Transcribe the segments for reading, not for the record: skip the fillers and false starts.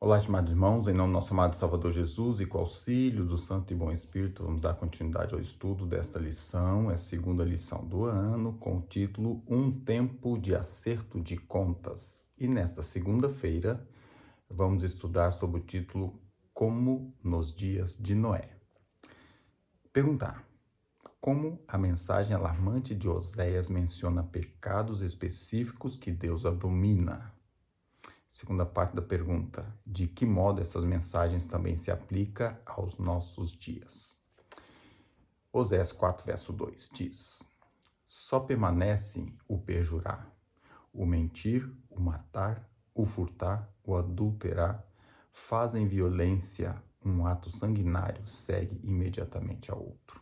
Olá, estimados irmãos, em nome do nosso amado Salvador Jesus e com o auxílio do Santo e Bom Espírito, vamos dar continuidade ao estudo desta lição, é a segunda lição do ano, com o título Um Tempo de Acerto de Contas. E nesta segunda-feira, vamos estudar sobre o título Como nos Dias de Noé. Perguntar: como a mensagem alarmante de Oséias menciona pecados específicos que Deus abomina? Segunda parte da pergunta: de que modo essas mensagens também se aplicam aos nossos dias? Oséias 4, verso 2 diz: só permanecem o perjurar, o mentir, o matar, o furtar, o adulterar, fazem violência, um ato sanguinário segue imediatamente a outro.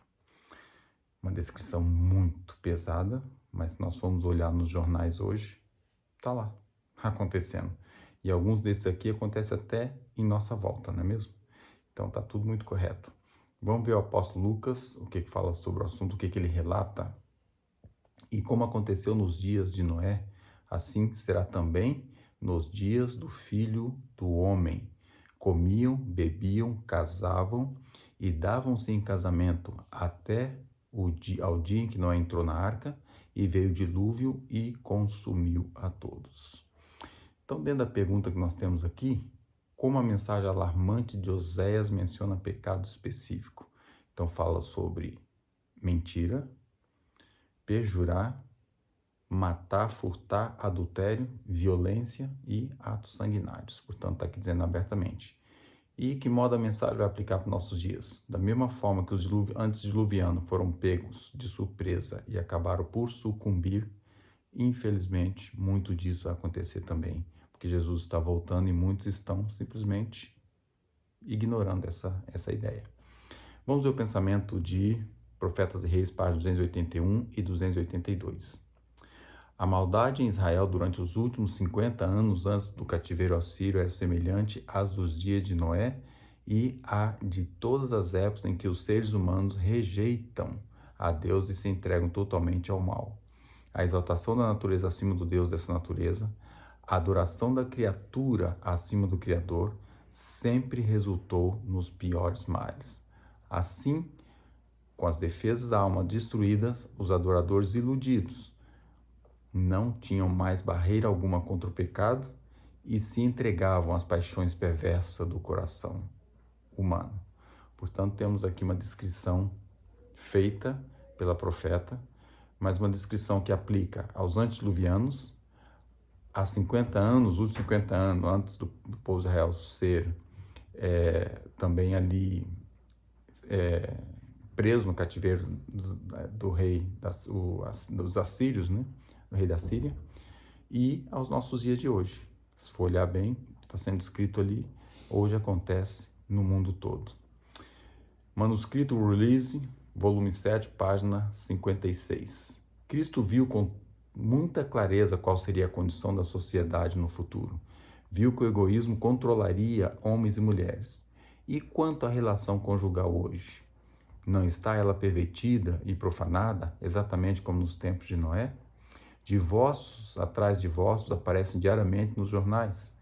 Uma descrição muito pesada, mas se nós formos olhar nos jornais hoje, está lá, acontecendo. E alguns desses aqui acontecem até em nossa volta, não é mesmo? Então está tudo muito correto. Vamos ver o apóstolo Lucas, o que fala sobre o assunto, o que ele relata. E como aconteceu nos dias de Noé, assim será também nos dias do Filho do Homem. Comiam, bebiam, casavam e davam-se em casamento até ao dia em que Noé entrou na arca, e veio o dilúvio e consumiu a todos. Então, dentro da pergunta que nós temos aqui, como a mensagem alarmante de Oséias menciona pecado específico? Então, fala sobre mentira, perjurar, matar, furtar, adultério, violência e atos sanguinários. Portanto, está aqui dizendo abertamente. E que modo a mensagem vai aplicar para os nossos dias? Da mesma forma que os antediluvianos foram pegos de surpresa e acabaram por sucumbir, infelizmente, muito disso vai acontecer também, porque Jesus está voltando e muitos estão simplesmente ignorando essa ideia. Vamos ver o pensamento de Profetas e Reis, páginas 281 e 282. A maldade em Israel durante os últimos 50 anos antes do cativeiro assírio era semelhante às dos dias de Noé e à de todas as épocas em que os seres humanos rejeitam a Deus e se entregam totalmente ao mal. A exaltação da natureza acima do Deus dessa natureza, a adoração da criatura acima do Criador, sempre resultou nos piores males. Assim, com as defesas da alma destruídas, os adoradores iludidos não tinham mais barreira alguma contra o pecado e se entregavam às paixões perversas do coração humano. Portanto, temos aqui uma descrição feita pela profeta, mas uma descrição que aplica aos antediluvianos, há 50 anos, os últimos 50 anos, antes do povo de Israel ser também ali preso no cativeiro do rei dos assírios, né? Do rei da Síria, e aos nossos dias de hoje. Se for olhar bem, está sendo escrito ali, hoje acontece no mundo todo. Manuscrito Release, volume 7, página 56. Cristo viu com muita clareza qual seria a condição da sociedade no futuro. Viu que o egoísmo controlaria homens e mulheres. E quanto à relação conjugal hoje? Não está ela pervertida e profanada, exatamente como nos tempos de Noé? Divórcios atrás de divórcios aparecem diariamente nos jornais.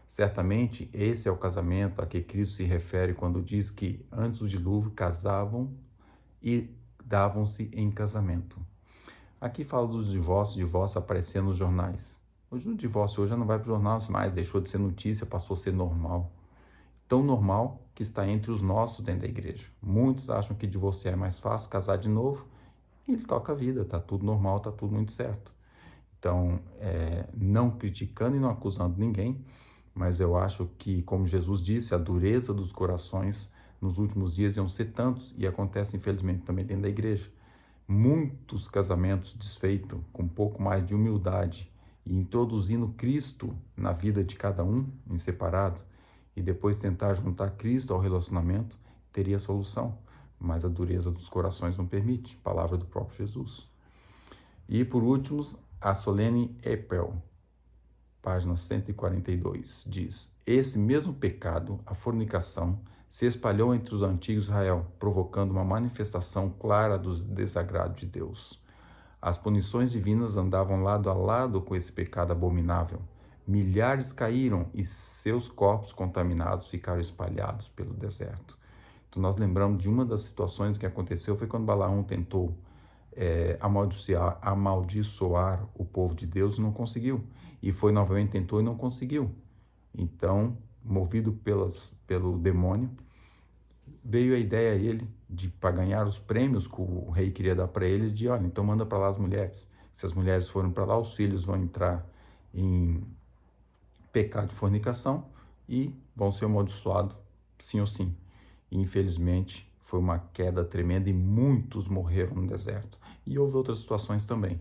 Certamente esse é o casamento a que Cristo se refere quando diz que antes do dilúvio casavam e davam-se em casamento. Aqui fala dos divórcio aparecendo nos jornais. Hoje o divórcio hoje já não vai para o jornal mais, deixou de ser notícia, passou a ser normal. Tão normal que está entre os nossos dentro da igreja. Muitos acham que divorciar é mais fácil, casar de novo, e ele toca a vida, está tudo normal, está tudo muito certo. Então, não criticando e não acusando ninguém, mas eu acho que, como Jesus disse, a dureza dos corações nos últimos dias iam ser tantos, e acontece infelizmente também dentro da igreja. Muitos casamentos desfeitos com um pouco mais de humildade e introduzindo Cristo na vida de cada um, em separado, e depois tentar juntar Cristo ao relacionamento, teria solução, mas a dureza dos corações não permite, palavra do próprio Jesus. E por último, a Solene Epel, página 142, diz: esse mesmo pecado, a fornicação, se espalhou entre os antigos Israel, provocando uma manifestação clara do desagrado de Deus. As punições divinas andavam lado a lado com esse pecado abominável, Milhares caíram e seus corpos contaminados ficaram espalhados pelo deserto. Então nós lembramos de uma das situações que aconteceu, foi quando Balaão tentou amaldiçoar o povo de Deus e não conseguiu. E foi novamente, tentou e não conseguiu. Então, movido pelo demônio, veio a ideia a ele, para ganhar os prêmios que o rei queria dar para ele, de, olha, então manda para lá as mulheres. Se as mulheres forem para lá, os filhos vão entrar em pecado de fornicação e vão ser amaldiçoados, sim ou sim. E, infelizmente, foi uma queda tremenda e muitos morreram no deserto. E houve outras situações também.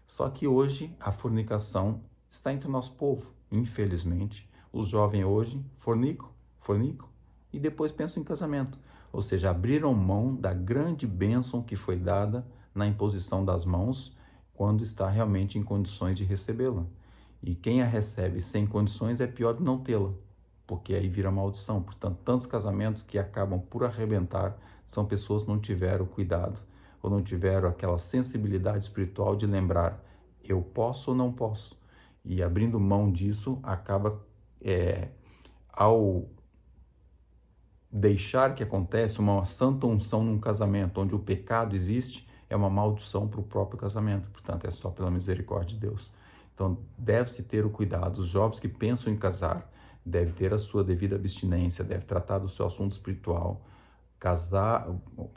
Só que hoje a fornicação está entre o nosso povo. Infelizmente, os jovens hoje fornicam e depois pensam em casamento. Ou seja, abriram mão da grande bênção que foi dada na imposição das mãos quando está realmente em condições de recebê-la. E quem a recebe sem condições é pior de não tê-la, porque aí vira maldição. Portanto, tantos casamentos que acabam por arrebentar são pessoas que não tiveram cuidado ou não tiveram aquela sensibilidade espiritual de lembrar, eu posso ou não posso. E abrindo mão disso, acaba, ao deixar que acontece uma santa unção num casamento, onde o pecado existe, é uma maldição para o próprio casamento. Portanto, é só pela misericórdia de Deus. Então, deve-se ter o cuidado. Os jovens que pensam em casar devem ter a sua devida abstinência, devem tratar do seu assunto espiritual, casar,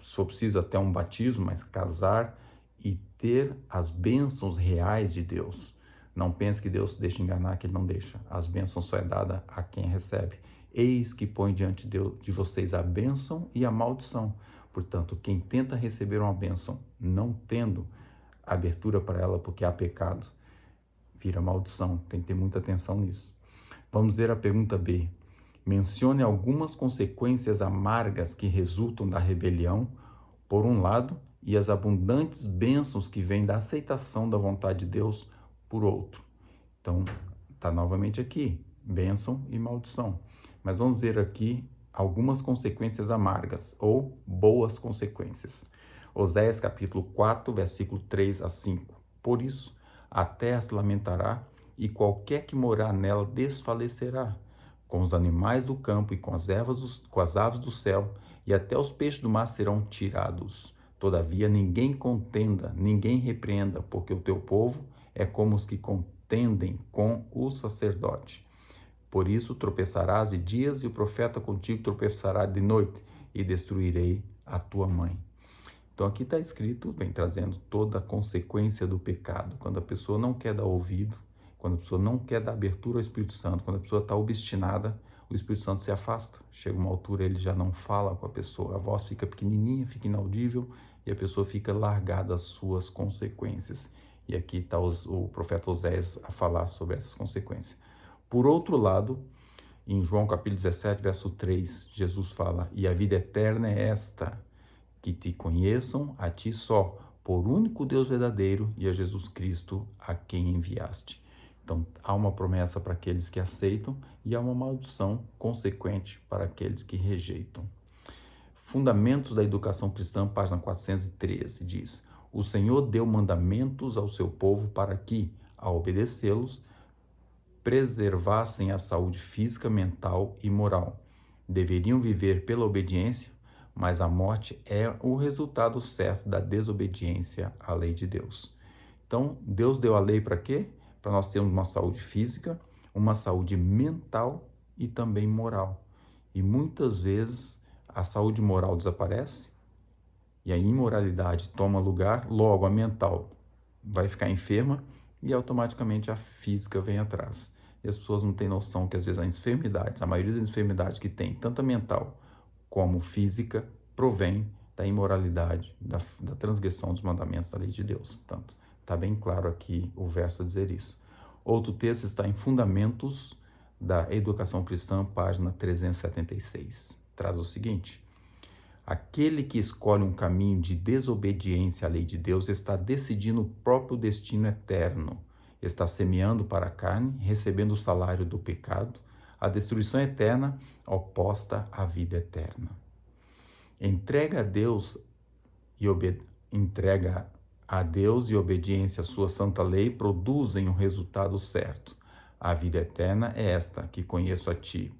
se for preciso até um batismo, mas casar e ter as bênçãos reais de Deus. Não pense que Deus se deixa enganar, que Ele não deixa. As bênçãos só é dada a quem recebe. Eis que põe diante de vocês a bênção e a maldição. Portanto, quem tenta receber uma bênção, não tendo abertura para ela porque há pecado, vira maldição. Tem que ter muita atenção nisso. Vamos ver a pergunta B. Mencione algumas consequências amargas que resultam da rebelião, por um lado, e as abundantes bênçãos que vêm da aceitação da vontade de Deus, por outro. Então, está novamente aqui, bênção e maldição. Mas vamos ver aqui algumas consequências amargas, ou boas consequências. Oséias capítulo 4, versículo 3 a 5. Por isso, a terra se lamentará, e qualquer que morar nela desfalecerá, com os animais do campo e com as aves do céu, e até os peixes do mar serão tirados. Todavia ninguém contenda, ninguém repreenda, porque o teu povo é como os que contendem com o sacerdote. Por isso tropeçarás de dias, e o profeta contigo tropeçará de noite, e destruirei a tua mãe. Então aqui está escrito, vem trazendo toda a consequência do pecado. Quando a pessoa não quer dar ouvido, quando a pessoa não quer dar abertura ao Espírito Santo, quando a pessoa está obstinada, o Espírito Santo se afasta. Chega uma altura, ele já não fala com a pessoa, a voz fica pequenininha, fica inaudível, e a pessoa fica largada às suas consequências. E aqui está o profeta Oséias a falar sobre essas consequências. Por outro lado, em João capítulo 17, verso 3, Jesus fala, e a vida eterna é esta, que te conheçam a ti só, por único Deus verdadeiro, e a Jesus Cristo a quem enviaste. Então, há uma promessa para aqueles que aceitam e há uma maldição consequente para aqueles que rejeitam. Fundamentos da Educação Cristã, página 413, diz: o Senhor deu mandamentos ao seu povo para que, ao obedecê-los, preservassem a saúde física, mental e moral. Deveriam viver pela obediência, mas a morte é o resultado certo da desobediência à lei de Deus. Então, Deus deu a lei para quê? Para nós termos uma saúde física, uma saúde mental e também moral. E muitas vezes a saúde moral desaparece e a imoralidade toma lugar, logo a mental vai ficar enferma e automaticamente a física vem atrás. E as pessoas não têm noção que às vezes as enfermidades, a maioria das enfermidades que tem, tanto a mental como física, provém da imoralidade, da transgressão dos mandamentos da lei de Deus. Portanto, está bem claro aqui o verso a dizer isso. Outro texto está em Fundamentos da Educação Cristã, página 376. Traz o seguinte: aquele que escolhe um caminho de desobediência à lei de Deus está decidindo o próprio destino eterno. Está semeando para a carne, recebendo o salário do pecado, a destruição eterna oposta à vida eterna. Entrega a Deus e obediência à sua santa lei produzem o resultado certo. A vida eterna é esta, que conheço a ti,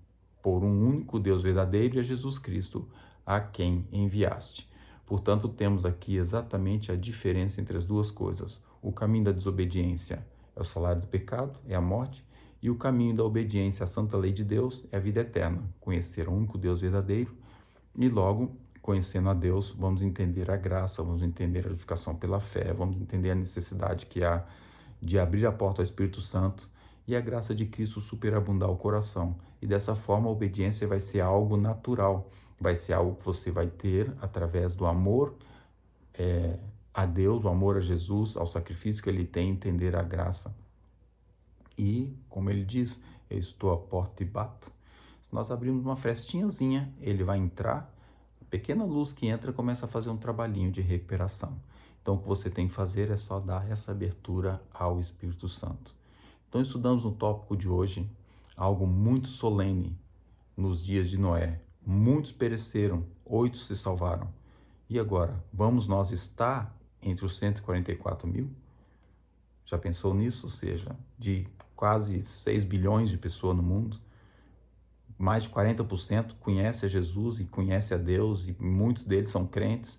por um único Deus verdadeiro e a Jesus Cristo, a quem enviaste. Portanto, temos aqui exatamente a diferença entre as duas coisas. O caminho da desobediência é o salário do pecado, é a morte, e o caminho da obediência à santa lei de Deus é a vida eterna, conhecer o único Deus verdadeiro, e logo, conhecendo a Deus, vamos entender a graça, vamos entender a justificação pela fé, vamos entender a necessidade que há de abrir a porta ao Espírito Santo e a graça de Cristo superabundar o coração. E dessa forma a obediência vai ser algo natural, vai ser algo que você vai ter através do amor a Deus, o amor a Jesus, ao sacrifício que ele tem, entender a graça. E, como ele diz, eu estou à porta e bato. Se nós abrirmos uma frestinhazinha, ele vai entrar, a pequena luz que entra começa a fazer um trabalhinho de recuperação. Então, o que você tem que fazer é só dar essa abertura ao Espírito Santo. Então, estudamos no tópico de hoje algo muito solene nos dias de Noé. Muitos pereceram, 8 se salvaram. E agora, vamos nós estar entre os 144 mil? Já pensou nisso? Ou seja, de quase 6 bilhões de pessoas no mundo, mais de 40% conhece a Jesus e conhece a Deus, e muitos deles são crentes.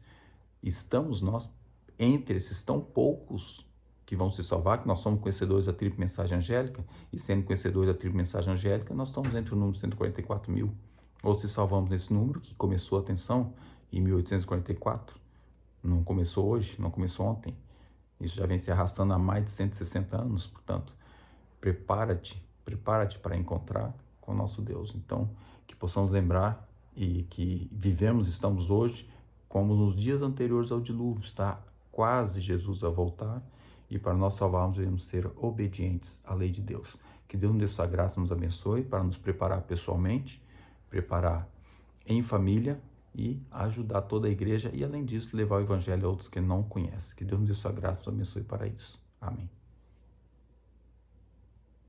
Estamos nós entre esses tão poucos que vão se salvar, que nós somos conhecedores da tríplice mensagem angélica, e sendo conhecedores da tríplice mensagem angélica, nós estamos entre o número de 144 mil. Ou se salvamos nesse número, que começou, atenção, em 1844, não começou hoje, não começou ontem, isso já vem se arrastando há mais de 160 anos, portanto, prepara-te para encontrar com o nosso Deus. Então, que possamos lembrar e que vivemos, estamos hoje, como nos dias anteriores ao dilúvio, está quase Jesus a voltar, e para nós salvarmos, devemos ser obedientes à lei de Deus. Que Deus nos dê sua graça, nos abençoe, para nos preparar pessoalmente, preparar em família e ajudar toda a igreja, e além disso, levar o evangelho a outros que não conhecem. Que Deus nos dê sua graça, nos abençoe para isso. Amém.